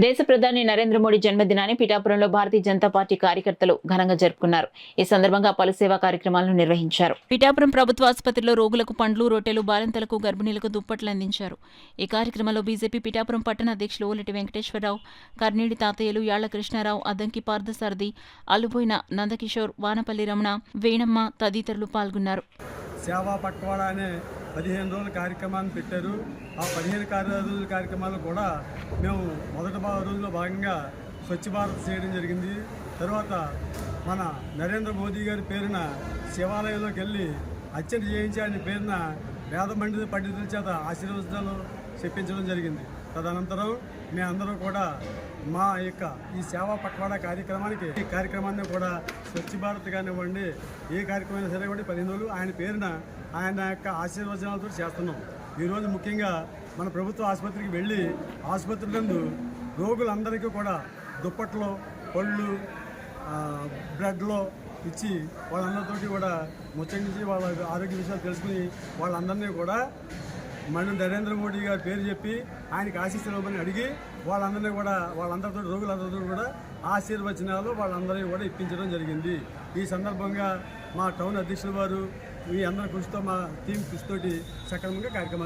దేశ ప్రధాని నరేంద్ర మోడీ జన్మదినాన్ని పిఠాపురంలో భారతీయ జనతా పార్టీ కార్యకర్తలు ఘనంగా జరుపుకున్నారు. ఈ సందర్భంగా పలు సేవా కార్యక్రమాలను నిర్వహించారు. పిఠాపురం ప్రభుత్వ ఆసుపత్రిలో రోగులకు పండ్లు, రొట్టెలు, బాలింతలకు, గర్భిణీలకు దుప్పట్లు అందించారు. ఈ కార్యక్రమంలో బీజేపీ పిఠాపురం పట్టణ అధ్యక్షులు ఓలెటి వెంకటేశ్వరరావు, కర్నీడి తాతయ్యలు, యాళ్ల కృష్ణారావు, అద్దంకి పార్థసారథి, అల్లుబోయిన నందకిషోర్, వానపల్లి రమణ, వేణమ్మ తదితరులు పాల్గొన్నారు. సేవా పట్వాడా అనే 15 రోజుల కార్యక్రమాన్ని పెట్టారు. ఆ 15 రోజుల కార్యక్రమాలు కూడా మేము మొదటి రోజుల్లో భాగంగా స్వచ్ఛ భారత్ చేయడం జరిగింది. తర్వాత మన నరేంద్ర మోదీ గారి పేరున శివాలయంలోకి వెళ్ళి అర్చన చేయించి ఆయన పేరున వేద పండితుల చేత ఆశీర్వచనాలు చెప్పించడం జరిగింది. తదనంతరం మేమందరూ కూడా మా యొక్క ఈ సేవా పట్వాడా ఈ కార్యక్రమాన్ని కూడా స్వచ్ఛ భారత్ కానివ్వండి, ఏ కార్యక్రమం సరే కూడా 15 రోజులు ఆయన పేరున ఆయన యొక్క ఆశీర్వచనాలతో చేస్తున్నాం. ఈరోజు ముఖ్యంగా మన ప్రభుత్వ ఆసుపత్రికి వెళ్ళి ఆసుపత్రి నందు రోగులందరికీ కూడా దుప్పట్లు, పళ్ళు, బ్రెడ్లో ఇచ్చి వాళ్ళందరితోటి కూడా ముచ్చటించి వాళ్ళ ఆరోగ్య విషయాలు తెలుసుకుని వాళ్ళందరినీ కూడా మన నరేంద్ర మోడీ గారి పేరు చెప్పి ఆయనకి ఆశీస్సులు ఇవ్వమని అడిగి వాళ్ళందరితో రోగులందరితో కూడా ఆశీర్వచనాలు వాళ్ళందరినీ కూడా ఇప్పించడం జరిగింది. ఈ సందర్భంగా మా టౌన్ అధ్యక్షుల వారు మీ అందరి కృషితో, మా టీం కృషితోటి సక్రమంగా కార్యక్రమాలు